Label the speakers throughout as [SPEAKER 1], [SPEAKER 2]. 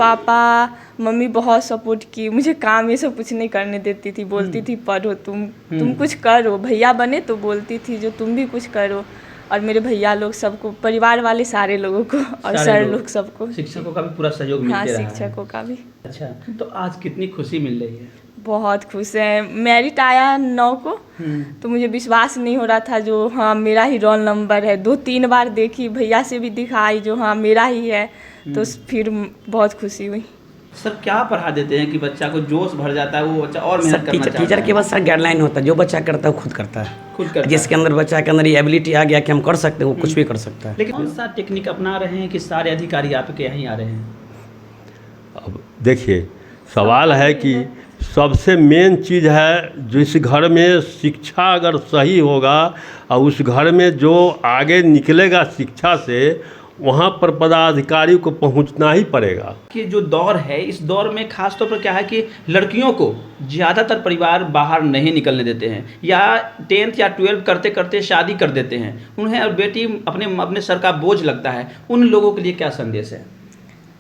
[SPEAKER 1] Papa mummy बहुत support की, मुझे काम ये सब कुछ नहीं करने देती थी, बोलती थी पढ़ो तुम कुछ करो, भैया बने तो बोलती थी जो तुम भी कुछ करो। और मेरे भैया लोग सबको, परिवार वाले सारे लोगों को और सर लोग सबको,
[SPEAKER 2] शिक्षकों का भी पूरा सहयोग
[SPEAKER 1] हाँ
[SPEAKER 2] मिलते रहा है।
[SPEAKER 1] शिक्षकों का भी।
[SPEAKER 2] अच्छा, तो आज कितनी खुशी मिल रही है?
[SPEAKER 1] बहुत खुश है। मेरिट आया 9 को, तो मुझे विश्वास नहीं हो रहा था जो हाँ मेरा ही रोल नंबर है। 2-3 बार देखी, भैया से भी दिखाई जो हाँ मेरा ही है, तो फिर बहुत खुशी हुई।
[SPEAKER 2] सर क्या पढ़ा देते हैं कि बच्चा को जोश भर जाता है, वो बच्चा और मेहनत करना चाहता है?
[SPEAKER 3] टीचर के पास सर गाइडलाइन होता है, जो बच्चा करता है वो खुद करता है,
[SPEAKER 2] खुद करता है।
[SPEAKER 3] जिसके अंदर बच्चा के अंदर ये एबिलिटी आ गया कि हम कर सकते हैं, वो कुछ भी कर सकता है।
[SPEAKER 2] लेकिन कौन सा टेक्निक अपना रहे हैं कि सारे अधिकारी आपके यहाँ आ रहे हैं?
[SPEAKER 4] अब देखिए, सवाल है कि सबसे मेन चीज़ है, जिस घर में शिक्षा अगर सही होगा और उस घर में जो आगे निकलेगा शिक्षा से, वहाँ पर पदाधिकारी को पहुँचना ही पड़ेगा।
[SPEAKER 2] कि जो दौर है, इस दौर में खास तौर पर क्या है कि लड़कियों को ज़्यादातर परिवार बाहर नहीं निकलने देते हैं, या 10th या 12th करते करते शादी कर देते हैं उन्हें, और बेटी अपने सर का बोझ लगता है। उन लोगों के लिए क्या संदेश है?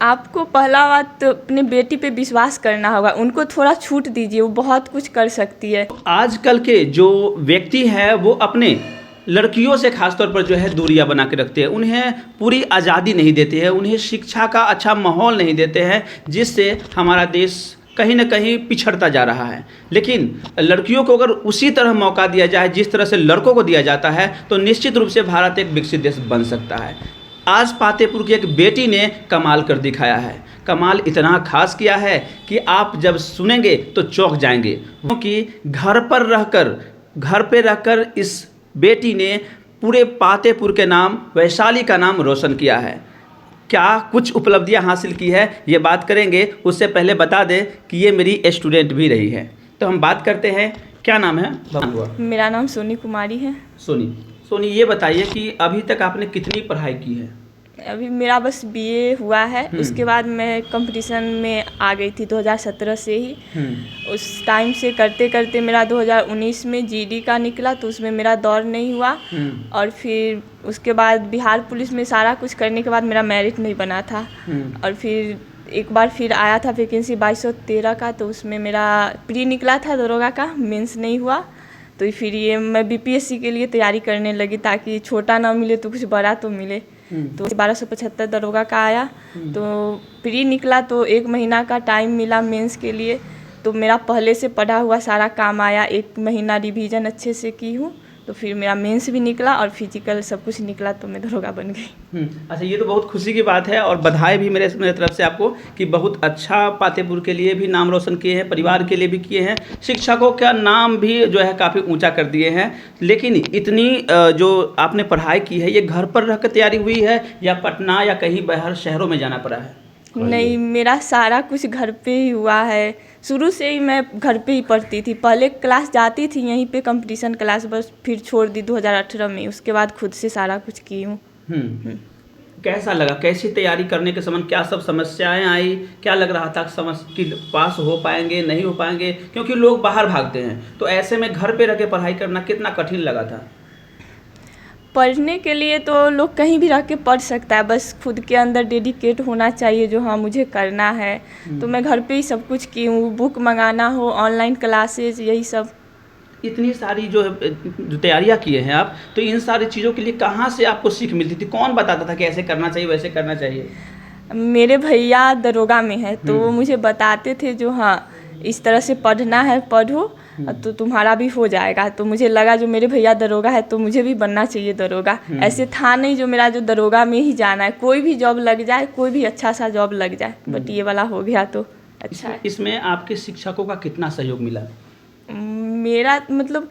[SPEAKER 1] आपको पहला बात तो अपने बेटी पे विश्वास करना होगा, उनको थोड़ा छूट दीजिए, वो बहुत कुछ कर सकती है।
[SPEAKER 2] आजकल के जो व्यक्ति है वो अपने लड़कियों से खासतौर पर जो है दूरियां बना के रखते हैं, उन्हें पूरी आज़ादी नहीं देते हैं, उन्हें शिक्षा का अच्छा माहौल नहीं देते हैं, जिससे हमारा देश कहीं ना कहीं पिछड़ता जा रहा है। लेकिन लड़कियों को अगर उसी तरह मौका दिया जाए जिस तरह से लड़कों को दिया जाता है, तो निश्चित रूप से भारत एक विकसित देश बन सकता है। आज पातेपुर की एक बेटी ने कमाल कर दिखाया है। कमाल इतना खास किया है कि आप जब सुनेंगे तो चौंक जाएंगे, क्योंकि घर पे रहकर इस बेटी ने पूरे पातेपुर के नाम, वैशाली का नाम रोशन किया है। क्या कुछ उपलब्धियां हासिल की है, ये बात करेंगे। उससे पहले बता दें कि ये मेरी स्टूडेंट भी रही है। तो हम बात करते हैं, क्या नाम है?
[SPEAKER 1] मेरा नाम सोनी कुमारी है।
[SPEAKER 2] सोनी, ये बताइए कि अभी तक आपने कितनी पढ़ाई की है?
[SPEAKER 1] अभी मेरा बस बीए हुआ है, उसके बाद मैं कंपटीशन में आ गई थी 2017 से ही। उस टाइम से करते करते मेरा 2019 में जीडी का निकला, तो उसमें मेरा दौर नहीं हुआ। और फिर उसके बाद बिहार पुलिस में सारा कुछ करने के बाद मेरा मेरिट नहीं बना था। और फिर एक बार फिर आया था वैकेंसी 2213 का, तो उसमें मेरा प्री निकला था दरोगा का, मेंस नहीं हुआ। तो फिर ये मैं बीपीएससी के लिए तैयारी करने लगी, ताकि छोटा ना मिले तो कुछ बड़ा तो मिले। तो 1275 दरोगा का आया, तो प्री निकला, तो 1 महीना का टाइम मिला मेंस के लिए। तो मेरा पहले से पढ़ा हुआ सारा काम आया, 1 महीना रिवीजन अच्छे से की हूँ, तो फिर मेरा मेंस भी निकला और फिजिकल सब कुछ निकला, तो मैं दरोगा बन गई।
[SPEAKER 2] अच्छा, ये तो बहुत खुशी की बात है, और बधाई भी मेरे तरफ से आपको कि बहुत अच्छा पातेपुर के लिए भी नाम रोशन किए हैं, परिवार के लिए भी किए हैं, शिक्षकों का नाम भी जो है काफ़ी ऊंचा कर दिए हैं। लेकिन इतनी जो आपने पढ़ाई की है, ये घर पर रहकर तैयारी हुई है या पटना या कहीं बाहर शहरों में जाना पड़ा है?
[SPEAKER 1] नहीं, मेरा सारा कुछ घर पे ही हुआ है। शुरू से ही मैं घर पे ही पढ़ती थी। पहले क्लास जाती थी यहीं पे कंपटीशन क्लास, बस फिर छोड़ दी 2018 में। उसके बाद खुद से सारा कुछ की हूँ।
[SPEAKER 2] कैसा लगा? कैसी तैयारी करने के समय क्या सब समस्याएं आई? क्या लग रहा था कि पास हो पाएंगे, नहीं हो पाएंगे? क्योंकि लोग बाहर भागते हैं, तो ऐसे में घर पे रह के पढ़ाई करना कितना कठिन लगा था?
[SPEAKER 1] पढ़ने के लिए तो लोग कहीं भी रह के पढ़ सकता है, बस खुद के अंदर डेडिकेट होना चाहिए जो हाँ मुझे करना है। तो मैं घर पे ही सब कुछ की हूँ, बुक मंगाना हो, ऑनलाइन क्लासेज, यही सब।
[SPEAKER 2] इतनी सारी जो तैयारियां किए हैं आप, तो इन सारी चीज़ों के लिए कहाँ से आपको सीख मिलती थी? कौन बताता था कि ऐसे करना चाहिए, वैसे करना चाहिए?
[SPEAKER 1] मेरे भैया दरोगा में है, तो वो मुझे बताते थे जो हाँ इस तरह से पढ़ना है, पढ़ो तो तुम्हारा भी हो जाएगा। तो मुझे लगा जो मेरे भैया दरोगा है तो मुझे भी बनना चाहिए दरोगा। ऐसे था नहीं जो मेरा जो दरोगा में ही जाना है, कोई भी जॉब लग जाए, कोई भी अच्छा सा जॉब लग जाए, बट ये वाला हो गया तो अच्छा है।
[SPEAKER 2] इसमें आपके शिक्षकों का कितना सहयोग मिला?
[SPEAKER 1] मेरा मतलब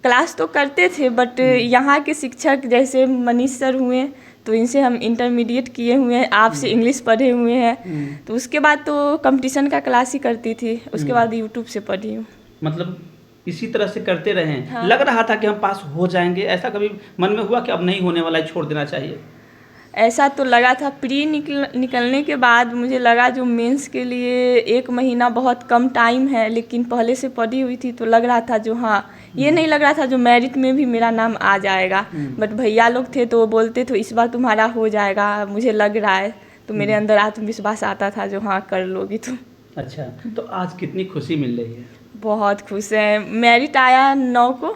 [SPEAKER 1] क्लास तो करते थे, बट यहाँ के शिक्षक जैसे मनीष सर हुए, तो इनसे हम इंटरमीडिएट किए हुए हैं, आपसे इंग्लिश पढ़े हुए हैं। तो उसके बाद तो कंपटीशन का क्लास ही करती थी, उसके बाद यूट्यूब से पढ़ी हूँ।
[SPEAKER 2] मतलब इसी तरह से करते रहे।
[SPEAKER 1] हाँ।
[SPEAKER 2] लग रहा था कि हम पास हो जाएंगे, ऐसा कभी मन में हुआ कि अब नहीं होने वाला है, छोड़ देना चाहिए?
[SPEAKER 1] ऐसा तो लगा था। प्री निकलने के बाद मुझे लगा जो मेंस के लिए 1 महीना बहुत कम टाइम है, लेकिन पहले से पढ़ी हुई थी तो लग रहा था जो हाँ, ये नहीं लग रहा था जो मेरिट में भी मेरा नाम आ जाएगा। बट भैया लोग थे तो वो बोलते थे इस बार तुम्हारा हो जाएगा, मुझे लग रहा है। तो मेरे अंदर आत्मविश्वास आता था जो हाँ कर लोगी तुम।
[SPEAKER 2] अच्छा, तो आज कितनी खुशी मिल रही है?
[SPEAKER 1] बहुत खुश है। मेरिट आया 9 को,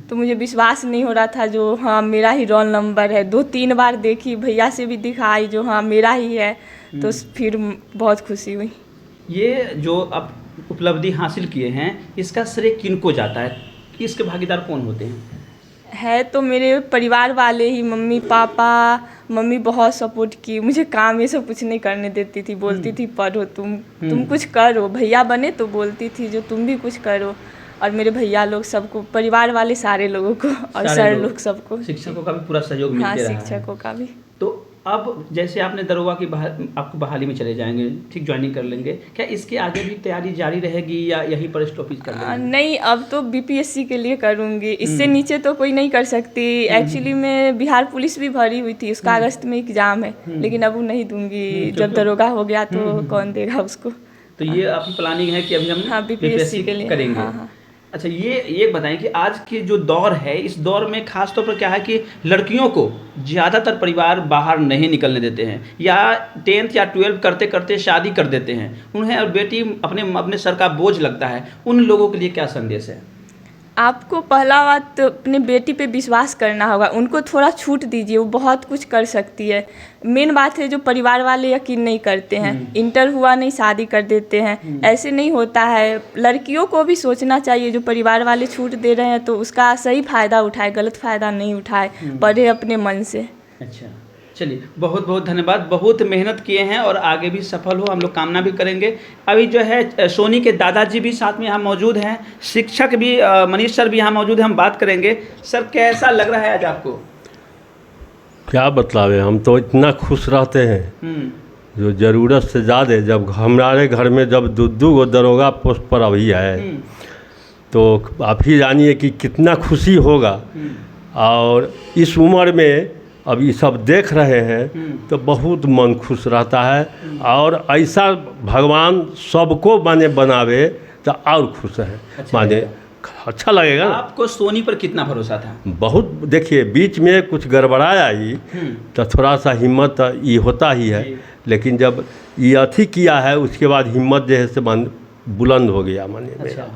[SPEAKER 1] तो मुझे विश्वास नहीं हो रहा था जो हाँ मेरा ही रोल नंबर है। 2-3 बार देखी, भैया से भी दिखाई जो हाँ मेरा ही है, तो फिर बहुत खुशी हुई।
[SPEAKER 2] ये जो आप उपलब्धि हासिल किए हैं, इसका श्रेय किनको जाता है? इसके भागीदार कौन होते हैं?
[SPEAKER 1] है तो मेरे परिवार वाले ही, मम्मी पापा। मम्मी बहुत सपोर्ट की, मुझे काम ये सब कुछ नहीं करने देती थी, बोलती थी पढ़ो तुम कुछ करो। भैया बने तो बोलती थी जो तुम भी कुछ करो। और मेरे भैया लोग सबको, परिवार वाले सारे लोगों को और सर लोग सबको,
[SPEAKER 2] शिक्षकों का भी पूरा सहयोग
[SPEAKER 1] हाँ
[SPEAKER 2] मिलते रहा है।
[SPEAKER 1] शिक्षकों का भी।
[SPEAKER 2] तो अब जैसे आपने दरोगा की आपको बहाली में चले जाएंगे, ठीक, ज्वाइनिंग कर लेंगे, क्या इसके आगे भी तैयारी जारी रहेगी या यहीं पर स्टॉपेज कर लेंगे?
[SPEAKER 1] नहीं, अब तो बीपीएससी के लिए करूँगी, इससे नीचे तो कोई नहीं कर सकती। एक्चुअली मैं बिहार पुलिस भी भरी हुई थी, उसका अगस्त में एग्ज़ाम है, लेकिन अब वो नहीं दूंगी। जब दरोगा हो गया तो कौन देगा उसको।
[SPEAKER 2] तो ये आपकी प्लानिंग है कि अभी हम
[SPEAKER 1] हाँ बीपीएससी के लिए
[SPEAKER 2] करेंगे।
[SPEAKER 1] हाँ।
[SPEAKER 2] अच्छा, ये बताएं कि आज की जो दौर है, इस दौर में खास तौर पर क्या है कि लड़कियों को ज़्यादातर परिवार बाहर नहीं निकलने देते हैं, या 10th या 12th करते करते शादी कर देते हैं। उन्हें और बेटी अपने सर का बोझ लगता है। उन लोगों के लिए क्या संदेश है?
[SPEAKER 1] आपको पहला बात तो अपने बेटी पे विश्वास करना होगा, उनको थोड़ा छूट दीजिए, वो बहुत कुछ कर सकती है। मेन बात है जो परिवार वाले यकीन नहीं करते हैं, इंटर हुआ नहीं शादी कर देते हैं, ऐसे नहीं होता है। लड़कियों को भी सोचना चाहिए, जो परिवार वाले छूट दे रहे हैं तो उसका सही फ़ायदा उठाए, गलत फ़ायदा नहीं उठाए, पढ़े अपने मन से।
[SPEAKER 2] अच्छा, चलिए, बहुत बहुत धन्यवाद। बहुत मेहनत किए हैं और आगे भी सफल हो, हम लोग कामना भी करेंगे। अभी जो है सोनी के दादाजी भी साथ में यहाँ मौजूद हैं, शिक्षक भी मनीष सर भी यहाँ मौजूद हैं, हम बात करेंगे। सर, कैसा लग रहा है आज आपको?
[SPEAKER 4] क्या बतलावे, हम तो इतना खुश रहते हैं जो ज़रूरत से ज़्यादा। जब हमारे घर में जब 2 गो दरोगा पोस्ट पर अभी है, तो आप ही जानिए कि कितना खुशी होगा। और इस उम्र में अब ये सब देख रहे हैं तो बहुत मन खुश रहता है। और ऐसा भगवान सबको बनावे तो और खुश है, माने अच्छा लगेगा ना।
[SPEAKER 2] आपको सोनी पर कितना भरोसा था?
[SPEAKER 4] बहुत। देखिए, बीच में कुछ गड़बड़ाया ही तो थोड़ा सा हिम्मत ये होता ही है, लेकिन जब ये अथी किया है उसके बाद हिम्मत जो है से बुलंद हो गया माने मेरा।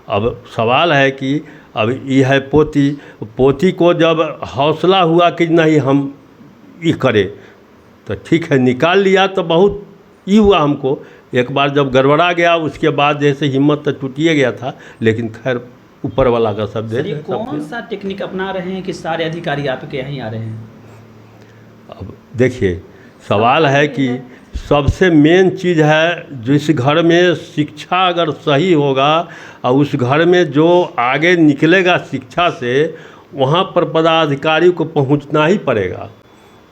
[SPEAKER 4] अब सवाल है कि अब ये है पोती को जब हौसला हुआ कि नहीं हम ये करें, तो ठीक है निकाल लिया, तो बहुत ये हुआ हमको। एक बार जब गड़बड़ा गया उसके बाद जैसे हिम्मत तो टूटिए गया था, लेकिन खैर ऊपर वाला का सब दे।
[SPEAKER 2] कौन सा टेक्निक अपना रहे हैं कि सारे अधिकारी आपके यहाँ ही आ रहे हैं?
[SPEAKER 4] अब देखिए, सवाल है कि सबसे मेन चीज़ है, जिस घर में शिक्षा अगर सही होगा और उस घर में जो आगे निकलेगा शिक्षा से, वहाँ पर पदाधिकारी को पहुँचना ही पड़ेगा।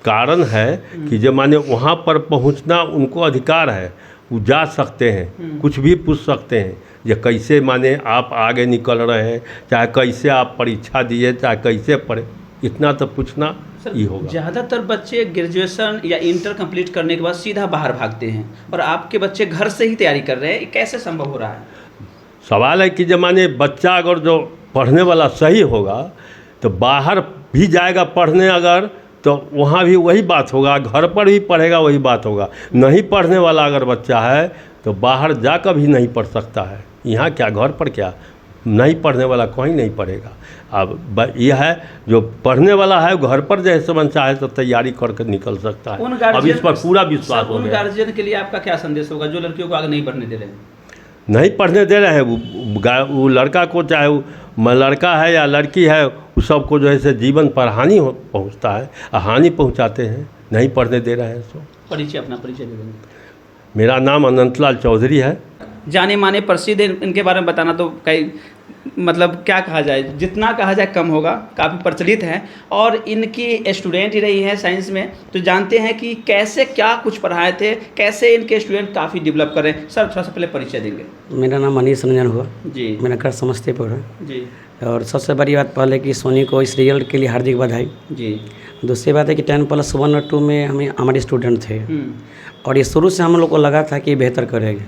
[SPEAKER 4] कारण है कि जो माने वहाँ पर पहुँचना उनको अधिकार है, वो जा सकते हैं, कुछ भी पूछ सकते हैं, ये कैसे माने आप आगे निकल रहे हैं, चाहे कैसे आप परीक्षा दिए, चाहे कैसे पढ़े, इतना तो पूछना ही होगा।
[SPEAKER 2] ज़्यादातर बच्चे ग्रेजुएशन या इंटर कंप्लीट करने के बाद सीधा बाहर भागते हैं, और आपके बच्चे घर से ही तैयारी कर रहे हैं, ये कैसे संभव हो रहा है?
[SPEAKER 4] सवाल है कि जब माने बच्चा अगर जो पढ़ने वाला सही होगा तो बाहर भी जाएगा पढ़ने, अगर तो वहाँ भी वही बात होगा, घर पर भी पढ़ेगा वही बात होगा। नहीं पढ़ने वाला अगर बच्चा है तो बाहर जाकर भी नहीं पढ़ सकता है। यहाँ क्या, घर पर क्या, नहीं पढ़ने वाला कहीं नहीं पढ़ेगा। अब यह है जो पढ़ने वाला है घर पर जैसे मन चाहे तो तैयारी करके निकल सकता है। अब इस पर पूरा विश्वास हो गया।
[SPEAKER 2] उन गार्जियन के लिए आपका क्या संदेश होगा जो लड़कियों को आगे नहीं बढ़ने दे रहे हैं?
[SPEAKER 4] नहीं पढ़ने दे रहे हैं वो लड़का को, चाहे वो लड़का है या लड़की है, वो सबको जो है से जीवन पर हानि पहुँचता है, हानि पहुँचाते हैं, नहीं पढ़ने दे रहे हैं। सो
[SPEAKER 2] अपना परिचय दे देंगे।
[SPEAKER 4] मेरा नाम अनंतलाल चौधरी है।
[SPEAKER 2] जाने माने प्रसिद्ध इनके बारे में बताना तो कई मतलब क्या कहा जाए, जितना कहा जाए कम होगा, काफ़ी प्रचलित हैं और इनकी स्टूडेंट ही रही हैं साइंस में, तो जानते हैं कि कैसे क्या कुछ पढ़ाए थे, कैसे इनके स्टूडेंट काफ़ी डेवलप करें। सर थोड़ा सा पहले परिचय देंगे।
[SPEAKER 3] मेरा नाम मनीष रंजन हुआ
[SPEAKER 2] जी,
[SPEAKER 3] मेरा घर समस्तीपुर है
[SPEAKER 2] जी।
[SPEAKER 3] और सबसे बड़ी बात पहले कि सोनी को इस रिजल्ट के लिए हार्दिक बधाई
[SPEAKER 2] जी।
[SPEAKER 3] दूसरी बात है कि 10+1 और 2 में हमारे स्टूडेंट थे और ये शुरू से हम लोग को लगा था कि बेहतर करेंगे।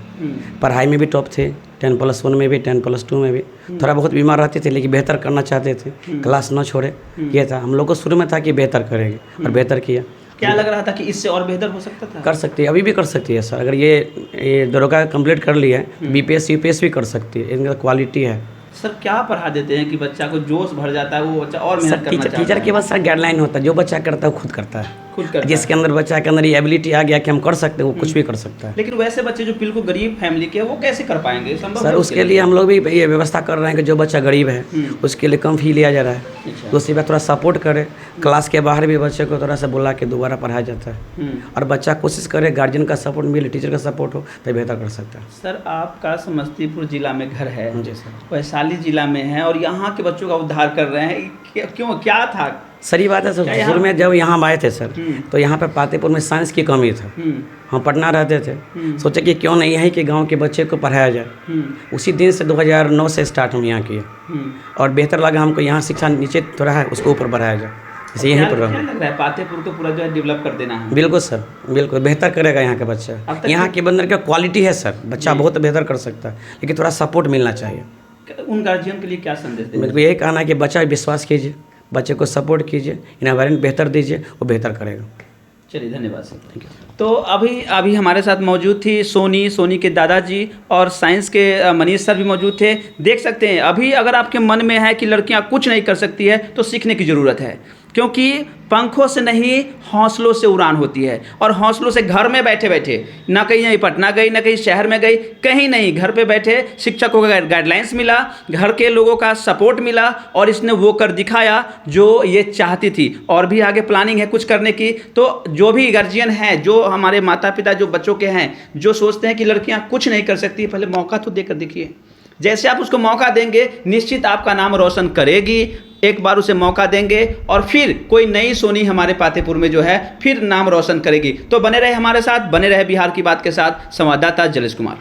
[SPEAKER 3] पढ़ाई में भी टॉप थे, 10+1 में भी, 10+2 में भी। थोड़ा बहुत बीमार रहते थे लेकिन बेहतर करना चाहते थे, क्लास न छोड़े, ये था हम लोग को शुरू में था कि बेहतर करेंगे और बेहतर किया।
[SPEAKER 2] क्या लग रहा था कि इससे और बेहतर हो सकता था?
[SPEAKER 3] कर सकती है, अभी भी कर सकती है सर। अगर ये दरोगा कंप्लीट कर लिया है, BPS UPS भी कर सकती है, इनका क्वालिटी है।
[SPEAKER 2] सर क्या पढ़ा देते हैं कि बच्चा को जोश भर जाता है, वो बच्चा और मेहनत करना चाहता है?
[SPEAKER 3] टीचर के पास सर गाइडलाइन होता है, जो बच्चा करता है वो खुद करता है।
[SPEAKER 2] खुद करता
[SPEAKER 3] जिसके अंदर बच्चा के अंदर ये एबिलिटी आ गया कि हम कर सकते हैं, वो कुछ भी कर सकता है।
[SPEAKER 2] लेकिन वैसे बच्चे जो बिल्कुल गरीब फैमिली के हैं, वो कैसे कर पाएंगे? संभव
[SPEAKER 3] सर
[SPEAKER 2] है
[SPEAKER 3] उसके लिए हम लोग भी ये व्यवस्था कर रहे हैं कि जो बच्चा गरीब है उसके लिए कम फी लिया जा रहा है।
[SPEAKER 2] अच्छा।
[SPEAKER 3] तो उसी पर थोड़ा सपोर्ट करे, क्लास के बाहर भी बच्चे को थोड़ा सा बुला के दोबारा पढ़ाया जाता है, और बच्चा कोशिश करे गार्जियन का सपोर्ट मिले, टीचर का सपोर्ट हो तो बेहतर कर सकता है।
[SPEAKER 2] सर आपका समस्तीपुर जिला में घर है,
[SPEAKER 3] जी सर।
[SPEAKER 2] वैशाली जिला में है, और यहाँ के बच्चों का उद्धार कर रहे हैं, क्यों, क्या था?
[SPEAKER 3] सही बात है सर। शुरू में जब यहाँ आए थे सर, तो यहाँ पे पातेपुर में साइंस की कमी था। हम पटना रहते थे, सोचे कि क्यों नहीं है कि गांव के बच्चे को पढ़ाया जाए। उसी दिन से 2009 से स्टार्ट हम यहाँ किए, और बेहतर लगा हमको यहाँ शिक्षा नीचे थोड़ा है उसको ऊपर बढ़ाया जाए, इसे यहीं पर
[SPEAKER 2] क्या लग रहा है पातेपुर को पूरा जो है डेवलप कर देना है?
[SPEAKER 3] बिल्कुल सर, बिल्कुल बेहतर करेगा यहाँ के बच्चा। यहाँ के बंदर का क्वालिटी है सर, बच्चा बहुत बेहतर कर सकता है, लेकिन थोड़ा सपोर्ट मिलना चाहिए।
[SPEAKER 2] उन गार्जियन के लिए क्या संदेश दें?
[SPEAKER 3] मेरे को यही कहना है कि बच्चा विश्वास कीजिए, बच्चे को सपोर्ट कीजिए, इन्वायरमेंट बेहतर दीजिए, वो बेहतर करेगा।
[SPEAKER 2] चलिए धन्यवाद सर। तो अभी हमारे साथ मौजूद थी सोनी के दादाजी, और साइंस के मनीष सर भी मौजूद थे। देख सकते हैं अभी अगर आपके मन में है कि लड़कियां कुछ नहीं कर सकती है, तो सीखने की ज़रूरत है, क्योंकि पंखों से नहीं हौसलों से उड़ान होती है। और हौसलों से घर में बैठे बैठे, ना कहीं नहीं पटना गई, ना कहीं शहर में गई, कहीं नहीं, घर पे बैठे शिक्षकों का गाइडलाइंस मिला, घर के लोगों का सपोर्ट मिला, और इसने वो कर दिखाया जो ये चाहती थी। और भी आगे प्लानिंग है कुछ करने की। तो जो भी गार्जियन हैं, जो हमारे माता पिता जो बच्चों के हैं, जो सोचते हैं कि लड़कियाँ कुछ नहीं कर सकती, पहले मौका तो देकर देखिए। जैसे आप उसको मौका देंगे, निश्चित आपका नाम रोशन करेगी। एक बार उसे मौका देंगे, और फिर कोई नई सोनी हमारे पातेपुर में जो है फिर नाम रोशन करेगी। तो बने रहे हमारे साथ, बने रहे बिहार की बात के साथ। संवाददाता जलेश कुमार।